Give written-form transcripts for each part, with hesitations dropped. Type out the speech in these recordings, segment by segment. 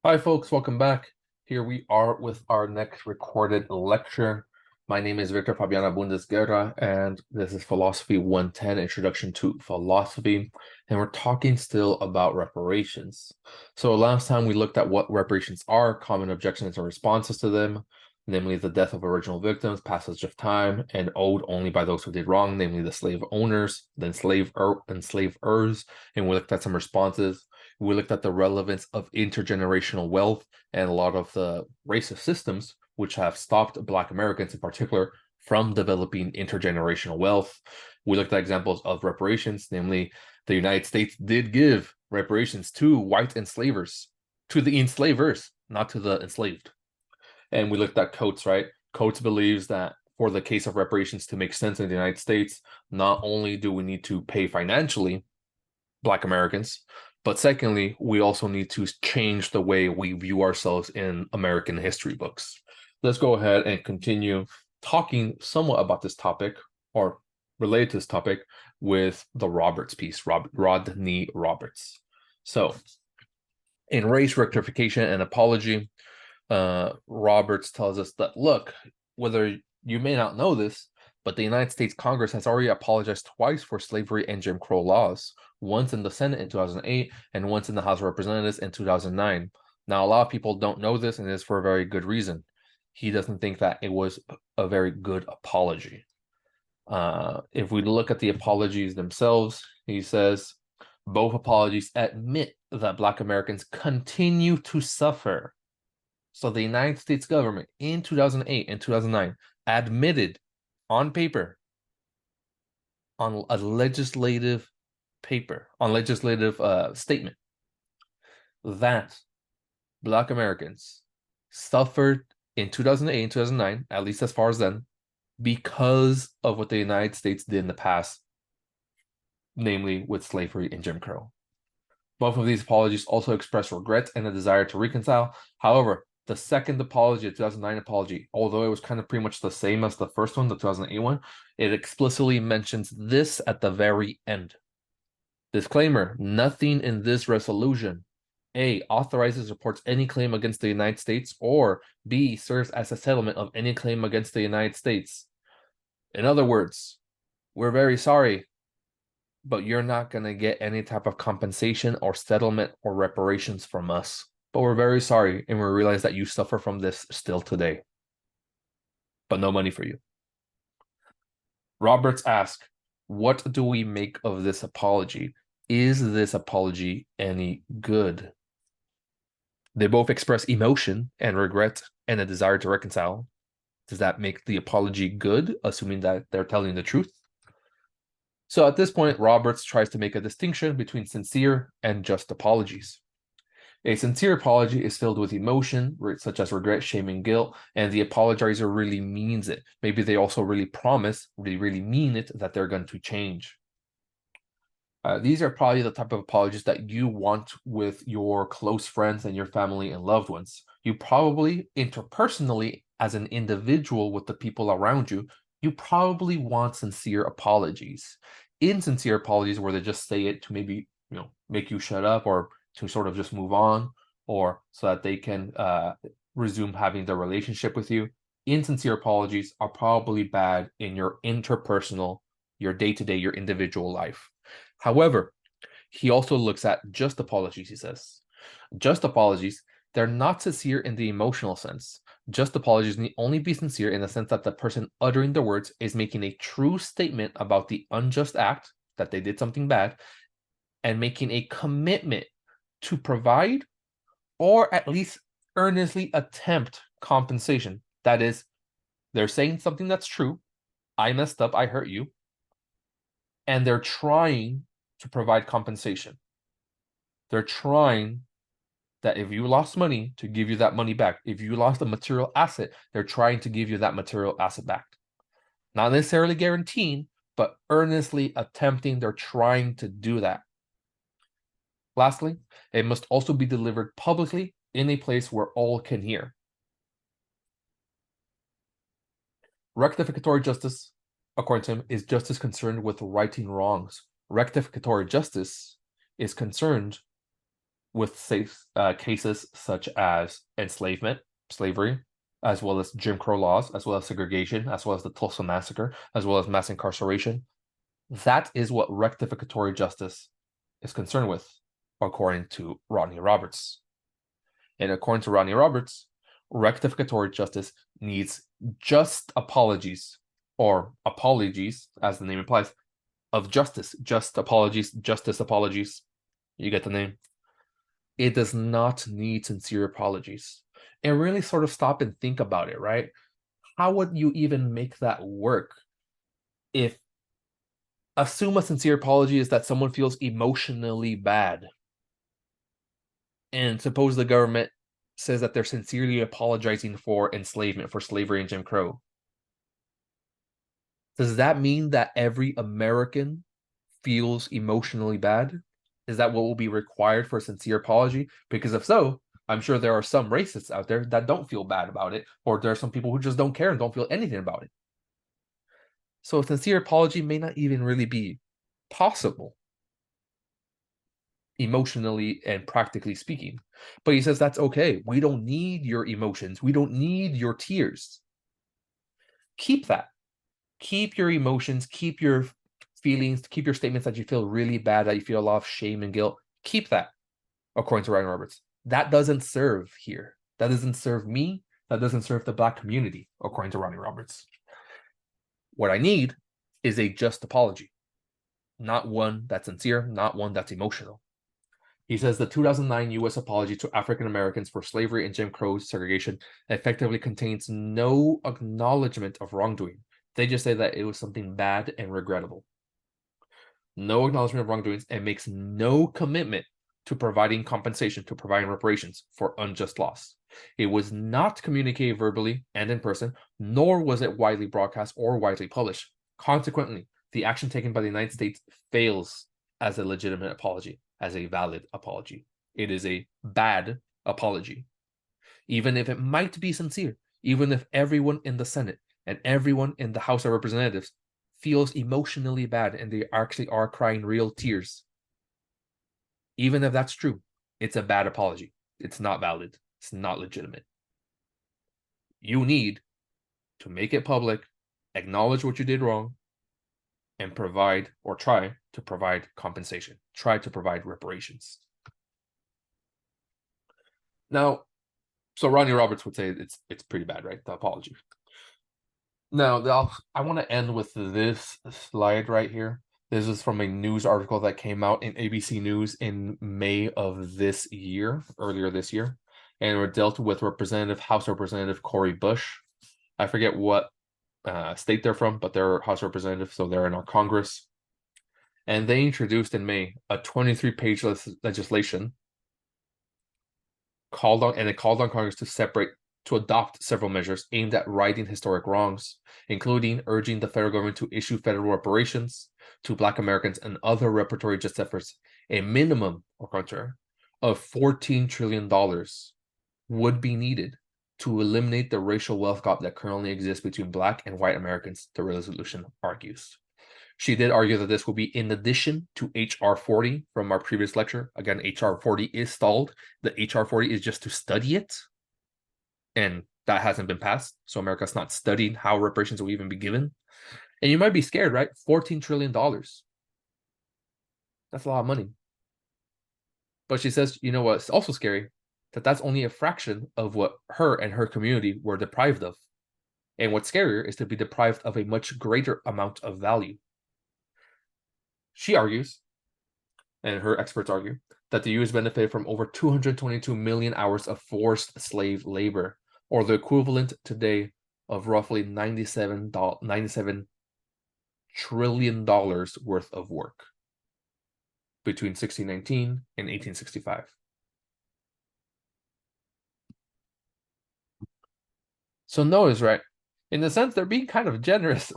Hi, folks, welcome back. Here we are with our next recorded lecture. My name is Victor Fabiana Bundesguerra, and this is Philosophy 110, Introduction to Philosophy. And we're talking still about reparations. So last time we looked at what reparations are, common objections and responses to them, namely the death of original victims, passage of time, and owed only by those who did wrong, namely the slave owners, the enslavers, and we looked at some responses. We looked at the relevance of intergenerational wealth and a lot of the racist systems which have stopped Black Americans in particular from developing intergenerational wealth. We looked at examples of reparations, namely the United States did give reparations to white enslavers, to the enslavers, not to the enslaved. And we looked at Coates, right? Coates believes that for the case of reparations to make sense in the United States, not only do we need to pay financially Black Americans, but secondly, we also need to change the way we view ourselves in American history books. Let's go ahead and continue talking somewhat about this topic or related to this topic with the Roberts piece, Rodney Roberts. So, in Race, Rectification, and Apology, Roberts tells us that, look, whether you may not know this, but the United States Congress has already apologized twice for slavery and Jim Crow laws, once in the Senate in 2008 and once in the House of Representatives in 2009. Now, a lot of people don't know this, and it is for a very good reason. He doesn't think that it was a very good apology. If we look at the apologies themselves, he says both apologies admit that Black Americans continue to suffer. So the United States government in 2008 and 2009 admitted on paper, on a legislative statement, that Black Americans suffered in 2008 and 2009, at least as far as then, because of what the United States did in the past, namely with slavery and Jim Crow. Both of these apologies also express regret and a desire to reconcile. However, the second apology, the 2009 apology, although it was kind of pretty much the same as the first one, the 2008 one, it explicitly mentions this at the very end. Disclaimer, nothing in this resolution, A, authorizes or supports any claim against the United States, or B, serves as a settlement of any claim against the United States. In other words, we're very sorry, but you're not going to get any type of compensation or settlement or reparations from us. But we're very sorry, and we realize that you suffer from this still today. But no money for you. Roberts asks, what do we make of this apology? Is this apology any good? They both express emotion and regret and a desire to reconcile. Does that make the apology good, assuming that they're telling the truth? So at this point, Roberts tries to make a distinction between sincere and just apologies. A sincere apology is filled with emotion, such as regret, shame, and guilt, and the apologizer really means it. Maybe they also really promise, really mean it, that they're going to change. These are probably the type of apologies that you want with your close friends and your family and loved ones. You probably, interpersonally, as an individual with the people around you, you probably want sincere apologies. Insincere apologies where they just say it to maybe, make you shut up or to sort of just move on, or so that they can resume having their relationship with you. Insincere apologies are probably bad in your interpersonal, your day-to-day, your individual life. However, he also looks at just apologies, he says. Just apologies, they're not sincere in the emotional sense. Just apologies need only be sincere in the sense that the person uttering the words is making a true statement about the unjust act, that they did something bad, and making a commitment to provide or at least earnestly attempt compensation. That is, they're saying something that's true. I messed up, I hurt you. And they're trying to provide compensation. They're trying that if you lost money, to give you that money back. If you lost a material asset, they're trying to give you that material asset back. Not necessarily guaranteeing, but earnestly attempting. They're trying to do that. Lastly, it must also be delivered publicly in a place where all can hear. Rectificatory justice, according to him, is justice concerned with righting wrongs. Rectificatory justice is concerned with cases such as enslavement, slavery, as well as Jim Crow laws, as well as segregation, as well as the Tulsa Massacre, as well as mass incarceration. That is what rectificatory justice is concerned with, according to Rodney Roberts. And according to Rodney Roberts, rectificatory justice needs just apologies, or apologies, as the name implies, of justice. Just apologies, justice apologies. You get the name. It does not need sincere apologies. And really sort of stop and think about it, right? How would you even make that work if assume a sincere apology is that someone feels emotionally bad, and suppose the government says that they're sincerely apologizing for enslavement, for slavery and Jim Crow? Does that mean that every American feels emotionally bad? Is that what will be required for a sincere apology? Because if so, I'm sure there are some racists out there that don't feel bad about it, or there are some people who just don't care and don't feel anything about it. So a sincere apology may not even really be possible, emotionally and practically speaking. But he says that's okay. We don't need your emotions. We don't need your tears. Keep that. Keep your emotions, keep your feelings, keep your statements that you feel really bad, that you feel a lot of shame and guilt. Keep that, according to Ryan Roberts. That doesn't serve here. That doesn't serve me. That doesn't serve the Black community, according to Ronnie Roberts. What I need is a just apology, not one that's sincere, not one that's emotional. He says the 2009 U.S. apology to African Americans for slavery and Jim Crow segregation effectively contains no acknowledgement of wrongdoing. They just say that it was something bad and regrettable. No acknowledgement of wrongdoings, and makes no commitment to providing compensation, to providing reparations for unjust loss. It was not communicated verbally and in person, nor was it widely broadcast or widely published. Consequently, the action taken by the United States fails as a legitimate apology, as a valid apology. It is a bad apology. Even if it might be sincere, even if everyone in the Senate and everyone in the House of Representatives feels emotionally bad and they actually are crying real tears, even if that's true, it's a bad apology. It's not valid. It's not legitimate. You need to make it public, acknowledge what you did wrong, and provide, or try to provide, compensation. Try to provide reparations. Now, so Ronnie Roberts would say it's pretty bad, right? The apology. Now, I want to end with this slide right here. This is from a news article that came out in ABC News in May of this year, earlier this year, and it dealt with House Representative Cori Bush. I forget what state they're from, but they're House Representative, so they're in our Congress. And they introduced in May a 23-page legislation called on Congress to adopt several measures aimed at righting historic wrongs, including urging the federal government to issue federal reparations to Black Americans and other reparatory justice efforts. A minimum, or contrary, of $14 trillion would be needed to eliminate the racial wealth gap that currently exists between Black and white Americans, the resolution argues. She did argue that this will be in addition to H.R. 40 from our previous lecture. Again, H.R. 40 is stalled. The H.R. 40 is just to study it, and that hasn't been passed. So America's not studying how reparations will even be given. And you might be scared, right? $14 trillion. That's a lot of money. But she says, you know what's also scary? That's only a fraction of what her and her community were deprived of. And what's scarier is to be deprived of a much greater amount of value. She argues, and her experts argue, that the U.S. benefited from over 222 million hours of forced slave labor, or the equivalent today of roughly $97 trillion worth of work between 1619 and 1865. So notice, right? In a sense, they're being kind of generous,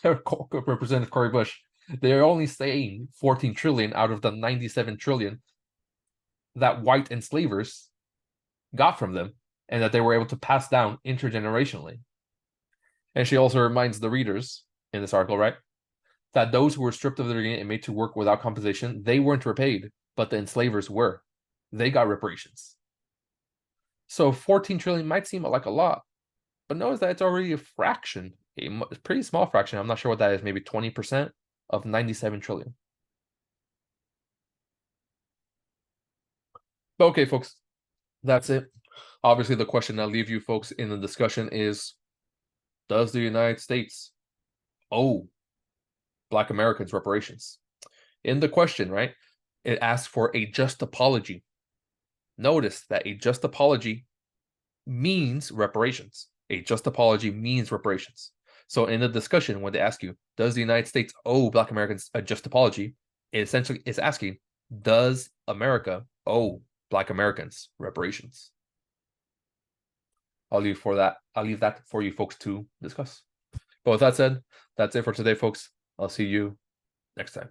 Representative Cori Bush. They're only saying 14 trillion out of the 97 trillion that white enslavers got from them and that they were able to pass down intergenerationally. And she also reminds the readers in this article, right, that those who were stripped of their dignity and made to work without compensation, they weren't repaid, but the enslavers were. they got reparations. So 14 trillion might seem like a lot, but notice that it's already a fraction, a pretty small fraction. I'm not sure what that is, maybe 20% of 97 trillion. But okay, folks, that's it. Obviously, the question I'll leave you folks in the discussion is, does the United States owe Black Americans reparations? In the question, right, it asks for a just apology. Notice that a just apology means reparations. A just apology means reparations. So in the discussion, when they ask you, does the United States owe Black Americans a just apology? It essentially is asking, does America owe Black Americans reparations? I'll leave that for you folks to discuss. But with that said, that's it for today, folks. I'll see you next time.